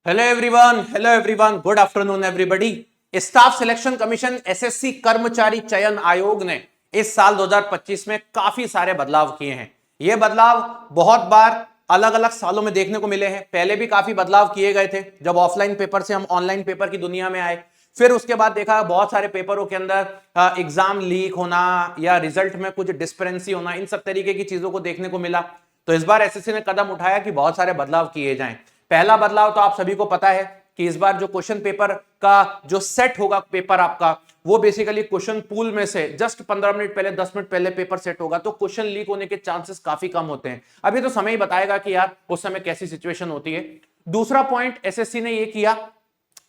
Hello everyone, good afternoon everybody. Staff selection commission SSC कर्मचारी चयन आयोग ने इस साल 2025 में काफी सारे बदलाव किए हैं। ये बदलाव बहुत बार अलग अलग सालों में देखने को मिले हैं। पहले भी काफी बदलाव किए गए थे जब ऑफलाइन पेपर से हम ऑनलाइन पेपर की दुनिया में आए। फिर उसके बाद देखा बहुत सारे पेपरों के अंदर एग्जाम लीक होना या रिजल्ट में कुछ डिस्पेरेंसी होना, इन सब तरीके की चीजों को देखने को मिला। तो इस बार एसएससी ने कदम उठाया कि बहुत सारे बदलाव किए जाएं। पहला बदलाव तो आप सभी को पता है कि इस बार जो क्वेश्चन पेपर का जो सेट होगा पेपर आपका, वो बेसिकली क्वेश्चन पूल में से जस्ट 15 मिनट पहले 10 मिनट पहले पेपर सेट होगा, तो क्वेश्चन लीक होने के चांसेस काफी कम होते हैं। अभी तो समय ही बताएगा कि यार उस समय कैसी सिचुएशन होती है। दूसरा पॉइंट एसएससी ने ये किया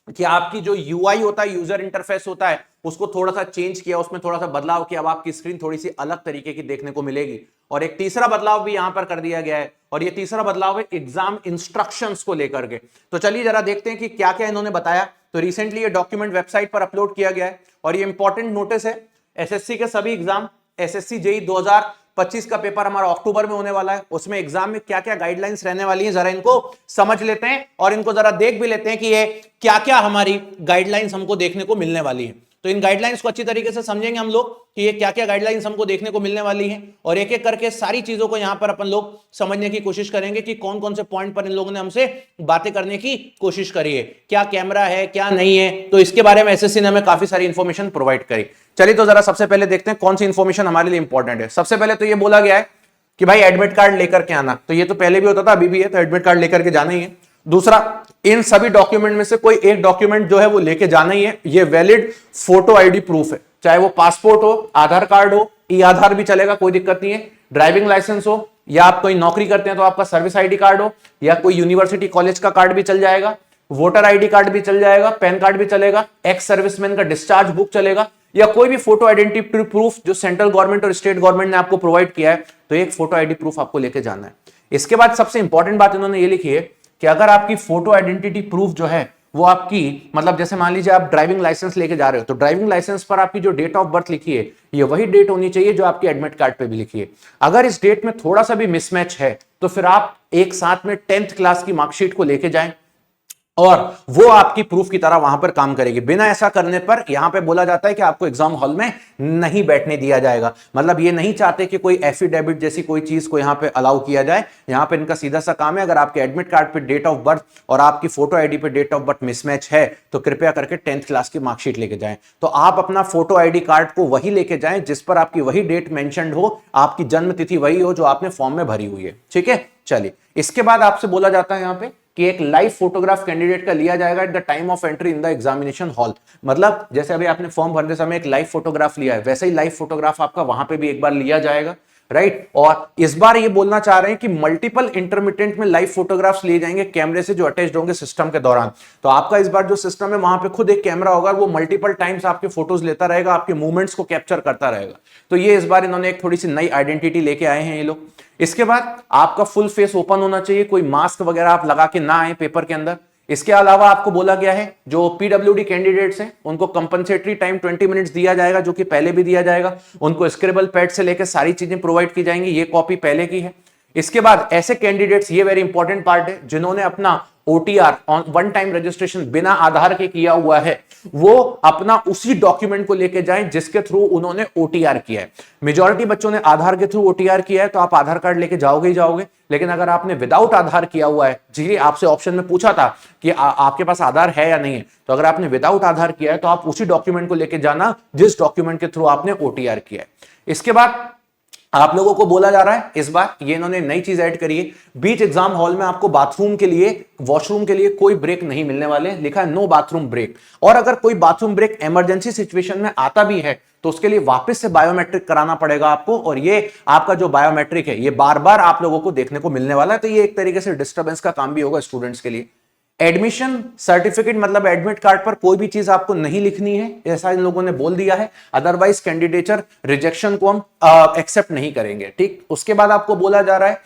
कि आपकी जो यूआई होता है, यूजर इंटरफेस होता है, उसको थोड़ा सा चेंज किया, उसमें थोड़ा सा बदलाव किया। अब आपकी स्क्रीन थोड़ी सी अलग तरीके की देखने को मिलेगी। और एक तीसरा बदलाव भी यहां पर कर दिया गया है, और ये तीसरा बदलाव है एग्जाम इंस्ट्रक्शंस को लेकर के। तो चलिए जरा देखते हैं कि क्या क्या इन्होंने बताया। तो रिसेंटली ये डॉक्यूमेंट वेबसाइट पर अपलोड किया गया है, और ये इंपॉर्टेंट नोटिस है। एसएससी के सभी एग्जाम, एसएससी जेई 2025 का पेपर हमारा अक्टूबर में होने वाला है। उसमें एग्जाम में क्या क्या गाइडलाइंस रहने वाली है, जरा इनको समझ लेते हैं और इनको जरा देख भी लेते हैं कि ये क्या क्या हमारी गाइडलाइंस हमको देखने को मिलने वाली है। तो इन गाइडलाइंस को अच्छी तरीके से समझेंगे हम लोग कि ये क्या क्या गाइडलाइंस हमको देखने को मिलने वाली हैं, और एक एक करके सारी चीजों को यहां पर अपन लोग समझने की कोशिश करेंगे कि कौन कौन से पॉइंट पर इन लोगों ने हमसे बातें करने की कोशिश करी है, क्या कैमरा है क्या नहीं है। तो इसके बारे में एसएससी ने हमें काफी सारी इंफॉर्मेशन प्रोवाइड करी। चलिए तो जरा सबसे पहले देखते हैं कौन सी इंफॉर्मेशन हमारे लिए इंपॉर्टेंट है। सबसे पहले तो ये बोला गया है कि भाई एडमिट कार्ड लेकर के आना। तो ये तो पहले भी होता था, अभी भी है, तो एडमिट कार्ड लेकर के जाना ही है। दूसरा, इन सभी डॉक्यूमेंट में से कोई एक डॉक्यूमेंट जो है वो लेके जाना ही है। ये वैलिड फोटो आईडी प्रूफ है, चाहे वो पासपोर्ट हो, आधार कार्ड हो, ई आधार भी चलेगा, कोई दिक्कत नहीं है। ड्राइविंग लाइसेंस हो, या आप कोई नौकरी करते हैं तो आपका सर्विस आईडी कार्ड हो, या कोई यूनिवर्सिटी कॉलेज का कार्ड भी चल जाएगा, वोटर आईडी कार्ड भी चल जाएगा, पैन कार्ड भी चलेगा, एक्स सर्विसमैन का डिस्चार्ज बुक चलेगा, या कोई भी फोटो आइडेंटिटी प्रूफ जो सेंट्रल गवर्नमेंट और स्टेट गवर्नमेंट ने आपको प्रोवाइड किया है। तो एक फोटो आईडी प्रूफ आपको लेके जाना है। इसके बाद सबसे इंपॉर्टेंट बात इन्होंने ये लिखी है कि अगर आपकी फोटो आइडेंटिटी प्रूफ जो है वो आपकी, मतलब जैसे मान लीजिए आप ड्राइविंग लाइसेंस लेके जा रहे हो, तो ड्राइविंग लाइसेंस पर आपकी जो डेट ऑफ बर्थ लिखी है ये वही डेट होनी चाहिए जो आपकी एडमिट कार्ड पे भी लिखी है। अगर इस डेट में थोड़ा सा भी मिसमैच है तो फिर आप एक साथ में 10th क्लास की मार्कशीट को लेके जाएं, और वो आपकी प्रूफ की तरह वहां पर काम करेगी। बिना ऐसा करने पर यहां पे बोला जाता है कि आपको एग्जाम हॉल में नहीं बैठने दिया जाएगा। मतलब ये नहीं चाहते कि कोई एफिडेविट जैसी कोई चीज को यहां पे अलाउ किया जाए। यहां पे इनका सीधा सा काम है, अगर आपके एडमिट कार्ड पे डेट ऑफ बर्थ और आपकी फोटो आईडी पे डेट ऑफ बर्थ मिसमैच है तो कृपया करके 10th क्लास की मार्कशीट लेके जाएं। तो आप अपना फोटो आईडी कार्ड को वही लेके जाएं जिस पर आपकी वही डेट मेंशन्ड हो, आपकी जन्म तिथि वही हो जो आपने फॉर्म में भरी हुई है। ठीक है, चलिए इसके बाद आपसे बोला जाता है यहां पे कि एक लाइव फोटोग्राफ कैंडिडेट का लिया जाएगा at the time of entry in the examination hall. मतलब जैसे अभी आपने फॉर्म भरते समय एक लाइव फोटोग्राफ लिया है, वैसे ही लाइव फोटोग्राफ आपका वहां पे भी एक बार लिया जाएगा, राइट। और इस बार ये बोलना चाह रहे हैं कि मल्टीपल इंटरमिटेंट में लाइव फोटोग्राफ्स लिए जाएंगे कैमरे से जो अटैच्ड होंगे सिस्टम के दौरान। तो आपका इस बार जो सिस्टम है वहां पे खुद एक कैमरा होगा, वो मल्टीपल टाइम्स आपके फोटोज लेता रहेगा, आपके मूवमेंट्स को कैप्चर करता रहेगा। तो ये इस बार इन्होंने एक थोड़ी सी नई आइडेंटिटी लेके आए हैं ये लोग। इसके बाद आपका फुल फेस ओपन होना चाहिए, कोई मास्क वगैरह आप लगा के ना आए पेपर के अंदर। इसके अलावा आपको बोला गया है जो पीडब्ल्यूडी कैंडिडेट्स हैं उनको कंपनसेटरी टाइम 20 मिनट्स दिया जाएगा, जो कि पहले भी दिया जाएगा। उनको स्क्रिबल पैड से लेकर सारी चीजें प्रोवाइड की जाएंगी, ये कॉपी पहले की है। इसके बाद ऐसे कैंडिडेट्स, ये वेरी इंपॉर्टेंट पार्ट है, जिन्होंने अपना OTR on one time registration बिना आधार के किया हुआ है, वो अपना उसी डॉक्यूमेंट को लेके जाएं जिसके थ्रू उन्होंने ओटीआर किया है। मेजॉरिटी बच्चों ने आधार के थ्रू ओटीआर किया है, तो आप आधार कार्ड लेके जाओगे ही जाओगे। लेकिन अगर आपने विदाउट आधार किया हुआ है, जी आपसे ऑप्शन में पूछा था कि आपके पास आधार है या नहीं है, तो अगर आपने विदाउट आधार किया है तो आप उसी डॉक्यूमेंट को लेके जाना जिस डॉक्यूमेंट के थ्रू आपने ओटीआर किया है। इसके बाद आप लोगों को बोला जा रहा है, इस बार ये इन्होंने नई चीज ऐड करी है, बीच एग्जाम हॉल में आपको बाथरूम के लिए, वॉशरूम के लिए कोई ब्रेक नहीं मिलने वाले। लिखा है नो बाथरूम ब्रेक। और अगर कोई बाथरूम ब्रेक इमरजेंसी सिचुएशन में आता भी है तो उसके लिए वापस से बायोमेट्रिक कराना पड़ेगा आपको, और ये आपका जो बायोमेट्रिक है ये बार बार आप लोगों को देखने को मिलने वाला है। तो ये एक तरीके से डिस्टर्बेंस का काम भी होगा स्टूडेंट्स के लिए। एडमिशन सर्टिफिकेट, मतलब एडमिट कार्ड पर कोई भी चीज आपको नहीं लिखनी है, ऐसा इन लोगों ने बोल दिया है। अदरवाइज कैंडिडेचर रिजेक्शन को हम एक्सेप्ट नहीं करेंगे। ठीक, उसके बाद आपको बोला जा रहा है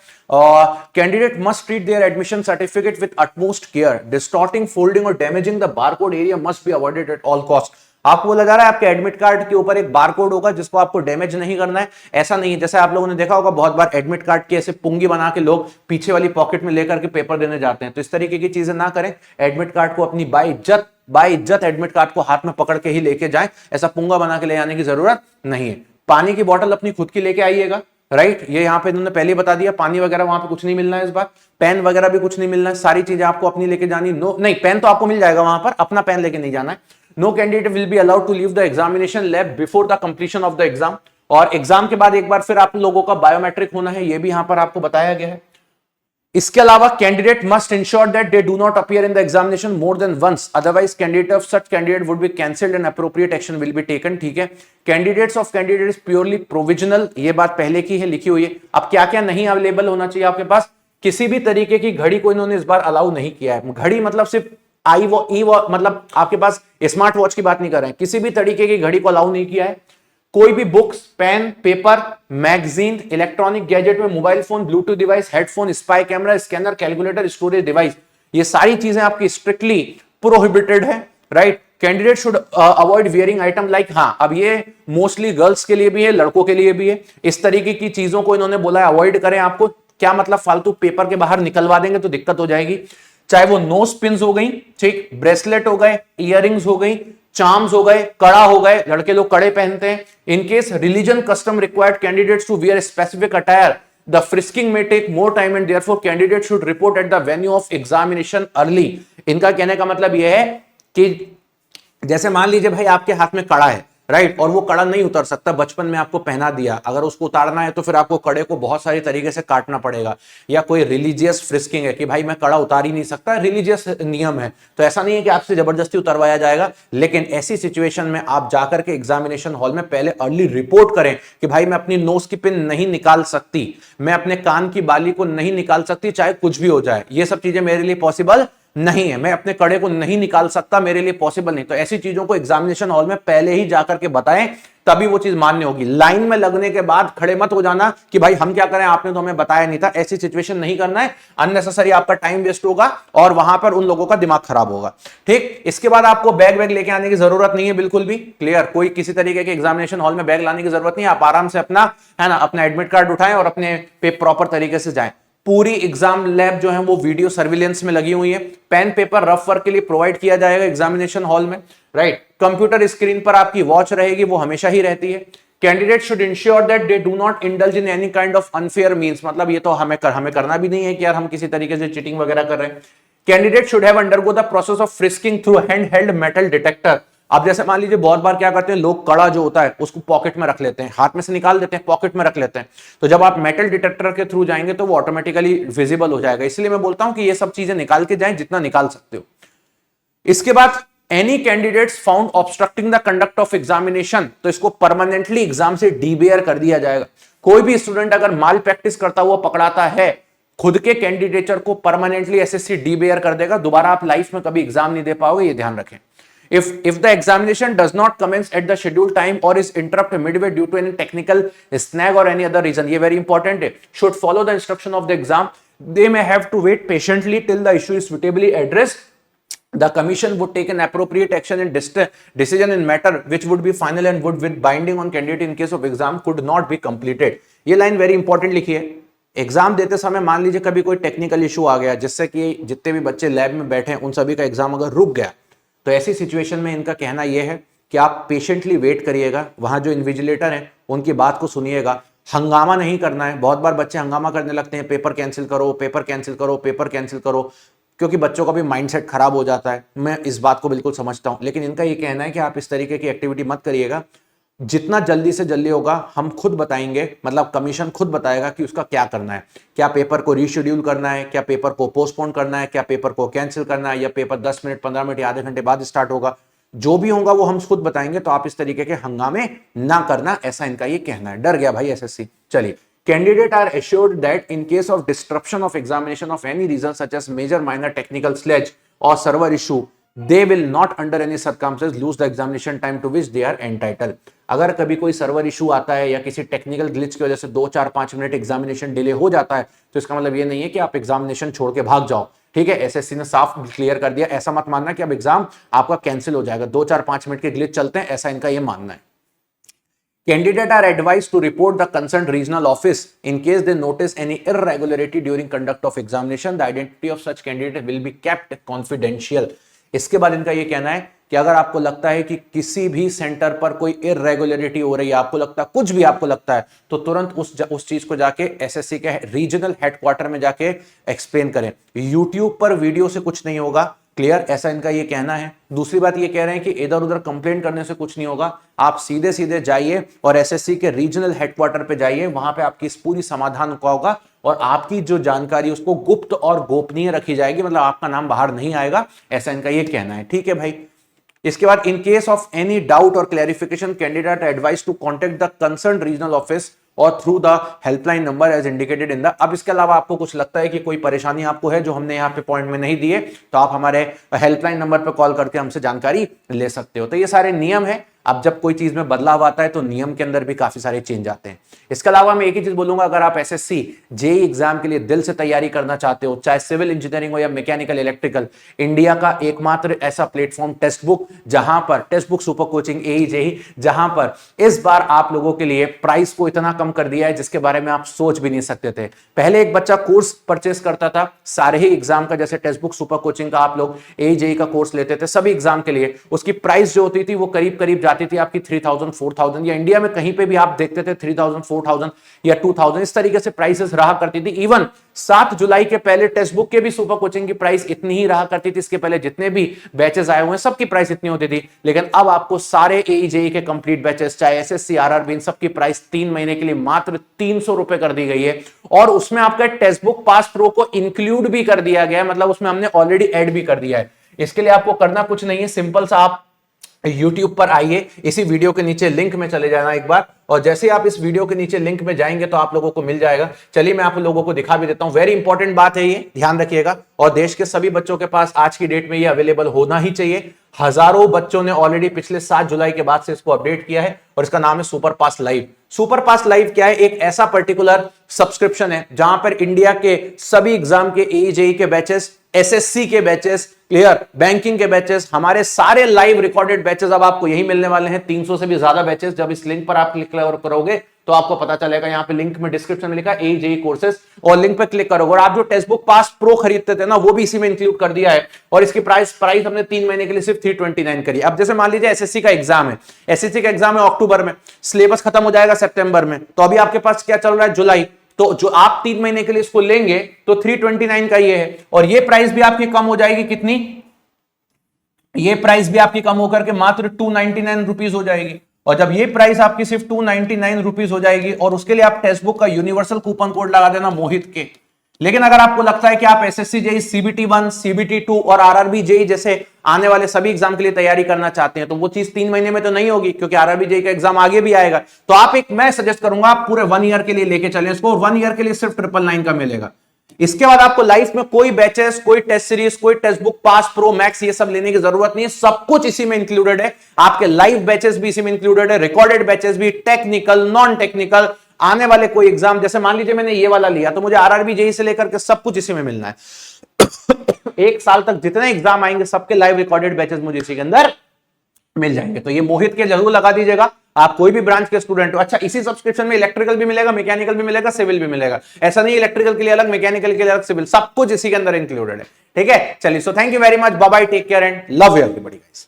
candidate must treat their admission certificate with utmost care, distorting, folding or damaging the barcode area must be avoided at all cost. आपको बोला जा रहा है आपके एडमिट कार्ड के ऊपर एक बार कोड होगा जिसको आपको डैमेज नहीं करना है। ऐसा नहीं है, जैसे आप लोगों ने देखा होगा बहुत बार एडमिट कार्ड की ऐसे पुंगी बना के लोग पीछे वाली पॉकेट में लेकर के पेपर देने जाते हैं, तो इस तरीके की चीजें ना करें। एडमिट कार्ड को अपनी बाइज्जत एडमिट कार्ड को हाथ में पकड़ के ही लेके जाएं, ऐसा पुंगा बना के ले जाने की जरूरत नहीं है। पानी की बोतल अपनी खुद की लेके आइएगा, राइट, ये यहां पे इन्होंने पहले बता दिया, पानी वगैरह वहां पे कुछ नहीं मिलना है इस बार, पेन वगैरह भी कुछ नहीं मिलना है, सारी चीजें आपको अपनी लेके जानी। नो नहीं, पेन तो आपको मिल जाएगा वहां पर, अपना पेन लेके नहीं जाना है। No candidate will be allowed to leave the examination lab before the completion of the exam, और एग्जाम के बाद एक बार फिर आप लोगों का बायोमेट्रिक होना है, ये भी यहां पर आपको बताया गया है। इसके अलावा candidate must ensure that they do not appear in the examination more than once, otherwise candidate of such candidate would be cancelled and appropriate action will be taken. ठीक है, candidates of candidate is purely provisional, ये बात पहले की है, लिखी हुई है। अब क्या क्या नहीं अवेलेबल होना चाहिए आपके पास, किसी भी तरीके की घड़ी को इन्होंने इस बार अलाउ नहीं किया है। घड़ी मतलब सिर्फ मतलब आपके पास स्मार्ट वॉच की बात नहीं कर रहे हैं, किसी भी तरीके की घड़ी को अलाउ नहीं किया है। कोई भी books, pen, paper, magazine, electronic gadget में mobile phone, bluetooth device, headphone, spy camera, scanner, calculator, storage device, ये सारी चीजें आपकी स्ट्रिक्टली प्रोहिबिटेड है, right. Candidate should avoid wearing item like, हाँ अब ये मोस्टली गर्ल्स के लिए भी है, लड़कों के लिए भी है, इस तरीके की चीजों को इन्होंने बोला है अवॉइड करें। आपको क्या मतलब, फालतू पेपर के बाहर निकलवा देंगे तो दिक्कत हो जाएगी। चाहे वो नोज पिन्स हो गई, ठीक, ब्रेसलेट हो गए, इयररिंग्स हो गई, चार्म्स हो गए, कड़ा हो गए, लड़के लोग कड़े पहनते हैं। In case religion custom required candidates to wear specific attire, the frisking may take more time and therefore candidate should report at the venue of examination early. इनका कहने का मतलब यह है कि जैसे मान लीजिए भाई आपके हाथ में कड़ा है, राइट, और वो कड़ा नहीं उतर सकता, बचपन में आपको पहना दिया, अगर उसको उतारना है तो फिर आपको कड़े को बहुत सारी तरीके से काटना पड़ेगा। या कोई रिलीजियस फ्रिस्किंग है कि भाई मैं कड़ा उतार ही नहीं सकता, रिलीजियस नियम है, तो ऐसा नहीं है कि आपसे जबरदस्ती उतरवाया जाएगा। लेकिन ऐसी सिचुएशन में आप जाकर के एग्जामिनेशन हॉल में पहले अर्ली रिपोर्ट करें कि भाई मैं अपनी नोज की पिन नहीं निकाल सकती, मैं अपने कान की बाली को नहीं निकाल सकती, चाहे कुछ भी हो जाए, ये सब चीजें मेरे लिए पॉसिबल नहीं है, मैं अपने कड़े को नहीं निकाल सकता, मेरे लिए पॉसिबल नहीं। तो ऐसी चीजों को एग्जामिनेशन हॉल में पहले ही जाकर के बताएं, तभी वो चीज मान्य होगी। लाइन में लगने के बाद खड़े मत हो जाना कि भाई हम क्या करें, आपने तो हमें बताया नहीं था, ऐसी सिचुएशन नहीं करना है। अननेसेसरी आपका टाइम वेस्ट होगा और वहां पर उन लोगों का दिमाग खराब होगा, ठीक। इसके बाद आपको बैग लेके आने की जरूरत नहीं है, बिल्कुल भी क्लियर, कोई किसी तरीके के एग्जामिनेशन हॉल में बैग लाने की जरूरत नहीं है। आप आराम से अपना, है ना, अपना एडमिट कार्ड उठाएं और अपने पे प्रॉपर तरीके से जाएं। पूरी एग्जाम लैब जो है वो वीडियो सर्विलेंस में लगी हुई है। पेन, पेपर, रफ वर्क के लिए प्रोवाइड किया जाएगा एग्जामिनेशन हॉल में, राइट। कंप्यूटर स्क्रीन पर आपकी वॉच रहेगी, वो हमेशा ही रहती है। Candidate should ensure that they do not indulge in any kind of unfair means, मतलब ये तो हमें करना भी नहीं है कि यार हम किसी तरीके से चीटिंग वगैरह कर रहे हैं। Candidate should have undergo the process of frisking through hand held metal detector. अब जैसे मान लीजिए बहुत बार क्या करते हैं लोग, कड़ा जो होता है उसको पॉकेट में रख लेते हैं, हाथ में से निकाल देते हैं, पॉकेट में रख लेते हैं, तो जब आप मेटल डिटेक्टर के थ्रू जाएंगे तो वो ऑटोमेटिकली विजिबल हो जाएगा। इसलिए मैं बोलता हूं कि ये सब चीजें निकाल के जाएं जितना निकाल सकते हो। इसके बाद any candidates found obstructing the conduct of examination, तो इसको परमानेंटली एग्जाम से डीबेयर कर दिया जाएगा। कोई भी स्टूडेंट अगर माल प्रैक्टिस करता हुआ पकड़ाता है, खुद के कैंडिडेचर को परमानेंटली एसएससी डीबेयर कर देगा, दोबारा आप लाइफ में कभी एग्जाम नहीं दे पाओगे, ये ध्यान रखें। If the examination does not commence at the scheduled time or is interrupted midway due to any technical snag or any other reason, ये very important है, should follow the instruction of the exam. They may have to wait patiently till the issue is suitably addressed. The commission would take an appropriate action and decision in matter which would be final and would with binding on candidate in case of exam could not be completed. ये line very important लिखी है। Exam देते समय मान लीजिए कभी कोई technical issue आ गया जिससे कि जितने भी बच्चे लैब में बैठे हैं उन सभी का एग्जाम अगर रुक गया, तो ऐसी सिचुएशन में इनका कहना यह है कि आप पेशेंटली वेट करिएगा, वहां जो इन्विजिलेटर हैं उनकी बात को सुनिएगा, हंगामा नहीं करना है। बहुत बार बच्चे हंगामा करने लगते हैं, पेपर कैंसिल करो, पेपर कैंसिल करो, पेपर कैंसिल करो, क्योंकि बच्चों का भी माइंडसेट खराब हो जाता है। मैं इस बात को बिल्कुल समझता हूं, लेकिन इनका ये कहना है कि आप इस तरीके की एक्टिविटी मत करिएगा। जितना जल्दी से जल्दी होगा हम खुद बताएंगे, मतलब कमीशन खुद बताएगा कि उसका क्या करना है। क्या पेपर को रीशेड्यूल करना है, क्या पेपर को पोस्टपोन करना है, क्या पेपर को कैंसिल करना है, या पेपर 10 मिनट 15 मिनट या आधे घंटे बाद स्टार्ट होगा, जो भी होगा वो हम खुद बताएंगे। तो आप इस तरीके के हंगामे ना करना, ऐसा इनका ये कहना है। डर गया भाई एसएससी। चलिए, candidate are assured that in case of disruption of examination of any reason such as major minor technical sledge or server issue, they will not under any circumstances lose the examination time to which they are entitled. अगर कभी कोई server issue आता है या किसी technical glitch की वजह से 2, 4, 5 मिनट एग्जामिनेशन डिले हो जाता है, तो इसका मतलब ये नहीं है कि आप एग्जामिनेशन छोड़ के भाग जाओ। ठीक है, एसएससी ने साफ क्लियर कर दिया। ऐसा मत मानना कि अब एग्जाम आपका कैंसिल हो जाएगा, 2-4-5 मिनट के ग्लिच चलते हैं, ऐसा इनका ये मानना है। Candidate are advised to report the concerned regional office in case they notice any irregularity during conduct of examination. The identity of such candidate will be kept confidential. इसके बाद इनका ये कहना है कि अगर आपको लगता है कि किसी भी सेंटर पर कोई इरेगुलरिटी हो रही है, आपको लगता है कुछ भी आपको लगता है, तो तुरंत उस चीज को जाके एसएससी के रीजनल हेडक्वार्टर में जाके एक्सप्लेन करें। यूट्यूब पर वीडियो से कुछ नहीं होगा, क्लियर, ऐसा इनका ये कहना है। दूसरी बात ये कह रहे हैं कि इधर उधर कंप्लेंट करने से कुछ नहीं होगा, आप सीधे सीधे जाइए और एसएससी के रीजनल हेडक्वार्टर पे जाइए, वहां पे आपकी इस पूरी समाधान का होगा और आपकी जो जानकारी उसको गुप्त और गोपनीय रखी जाएगी, मतलब आपका नाम बाहर नहीं आएगा, ऐसा इनका ये कहना है। ठीक है भाई। इसके बाद in case of any doubt or clarification candidate advise to contact the concern regional office or through the helpline number as indicated in the. अब इसके अलावा आपको कुछ लगता है कि कोई परेशानी आपको है जो हमने यहाँ पे पॉइंट में नहीं दिए, तो आप हमारे हेल्पलाइन नंबर पे कॉल करके हमसे जानकारी ले सकते हो। तो ये सारे नियम है। अब जब कोई चीज में बदलाव आता है तो नियम के अंदर भी काफी सारे चेंज आते हैं। इसके अलावा मैं एक ही चीज बोलूंगा, अगर आप एसएससी जेई एग्जाम के लिए दिल से तैयारी करना चाहते हो, चाहे सिविल इंजीनियरिंग हो या मैकेनिकल इलेक्ट्रिकल, इंडिया का एकमात्र ऐसा प्लेटफॉर्म टेक्स्ट बुक, जहां पर टेक्स्ट बुक सुपर कोचिंग एई जेई, जहां पर इस बार आप लोगों के लिए प्राइस को इतना कम कर दिया है जिसके बारे में आप सोच भी नहीं सकते थे। पहले एक बच्चा कोर्स परचेस करता था सारे ही एग्जाम का, जैसे टेक्स्ट बुक सुपर कोचिंग का आप लोग एई जेई का कोर्स लेते थे सभी एग्जाम के लिए, उसकी प्राइस जो होती थी वो करीब करीब जाती थी आपकी 3000 4000, या इंडिया में कहीं पे भी आप देखते थे 3000 4000 या 2000, इस तरीके से प्राइसेस रहा करती थी। इवन 7 जुलाई के पहले टेक्स्ट बुक के भी सुपर कोचिंग की प्राइस इतनी ही रहा करती थी। इसके पहले जितने भी बैचेस आए हुए हैं सबकी प्राइस इतनी होती थी, लेकिन अब आपको सारे एई जेई के कंप्लीट बैचेस, चाहे एसएससी आरआरबी, इन सबकी प्राइस 3 महीने के लिए मात्र 300 रुपए कर दी गई है। और उसमें आपका टेक्स्ट बुक पास प्रो को इंक्लूड भी कर दिया गया है, मतलब उसमें हमने ऑलरेडी ऐड भी कर दिया है। इसके लिए आपको करना कुछ नहीं है, सिंपल सा आप YouTube पर आइए, इसी वीडियो के नीचे लिंक में चले जाना एक बार, और जैसे आप इस वीडियो के नीचे लिंक में जाएंगे तो आप लोगों को मिल जाएगा। चलिए मैं आप लोगों को दिखा भी देता हूं, वेरी इंपॉर्टेंट बात है ये, ध्यान रखिएगा। और देश के सभी बच्चों के पास आज की डेट में ये अवेलेबल होना ही चाहिए। हजारों बच्चों ने ऑलरेडी पिछले 7 जुलाई के बाद से इसको अपडेट किया है, और इसका नाम है सुपर पास लाइव। सुपर पास लाइव क्या है? एक ऐसा पर्टिकुलर सब्सक्रिप्शन है जहां पर इंडिया के सभी एग्जाम के एई जेई के बैचेस, एसएससी के बैचेस, क्लियर, बैंकिंग के बैचेस, हमारे सारे लाइव रिकॉर्डेड बैचेस अब आपको यही मिलने वाले हैं। 300 से भी ज्यादा बैचेस। जब इस लिंक पर आप क्लिक करोगे तो आपको पता चलेगा, यहां पे लिंक में डिस्क्रिप्शन में लिखा एई जेई कोर्सेज, और लिंक पे क्लिक करोगे और आप जो टेक्स्ट बुक पास प्रो खरीदते थे ना, वो भी इसी में इंक्लूड कर दिया है। और इसकी प्राइस हमने 3 महीने के लिए सिर्फ 329 करी। अब जैसे मान लीजिए एसएससी का एग्जाम है, एसएससी का एग्जाम है अक्टूबर में, सिलेबस खत्म हो जाएगा सितंबर में, तो अभी आपके पास क्या चल रहा है? जुलाई। तो जो आप 3 महीने के लिए इसको लेंगे तो 329 का ये है, और ये प्राइस भी आपकी कम हो जाएगी। कितनी? ये प्राइस भी आपकी कम होकर के मात्र 299 रुपीज हो जाएगी। और जब ये प्राइस आपकी सिर्फ 299 रुपीज हो जाएगी, और उसके लिए आप टेक्स्ट बुक का यूनिवर्सल कूपन कोड लगा देना मोहित के। लेकिन अगर आपको लगता है कि आप एसएससी जेई, सीबीटी 1, सीबीटी 2 और आरआरबी जेई जैसे आने वाले सभी एग्जाम के लिए तैयारी करना चाहते हैं, तो वो चीज 3 महीने में तो नहीं होगी, क्योंकि आरआरबी जेई का एग्जाम आगे भी आएगा। तो आप मैं सजेस्ट करूंगा आप पूरे 1 ईयर के लिए लेके चलें इसको, 1 ईयर के लिए सिर्फ 999 का मिलेगा। इसके बाद आपको लाइफ में कोई बैचेस, कोई टेस्ट सीरीज, कोई text book pass pro max ये सब लेने की जरूरत नहीं है। सब कुछ इसी में इंक्लूडेड है। आपके लाइव बैचेस भी इसी में इंक्लूडेड है, रिकॉर्डेड बैचेस भी, टेक्निकल, नॉन टेक्निकल, आने वाले कोई एग्जाम, जैसे मान लीजिए मैंने ये वाला लिया तो मुझे आरआरबी जेई से लेकर के सब कुछ इसी में मिलना है। 1 साल तक जितने एग्जाम आएंगे सबके लाइव रिकॉर्डेड बैचेस मुझे इसी के अंदर मिल जाएंगे। तो ये मोहित के जरूर लगा दीजिएगा, आप कोई भी ब्रांच के स्टूडेंट हो। अच्छा, इसी सब्सक्रिप्शन में इलेक्ट्रिकल भी मिलेगा, मैकेनिकल भी मिलेगा, सिविल भी मिलेगा। ऐसा नहीं इलेक्ट्रिकल के लिए अलग, मैकेनिकल के लिए अलग, सिविल, सब कुछ इसी के अंदर इंक्लूडेड है। ठीक है, चलिए, so thank you very much, bye bye, take care and love you everybody guys.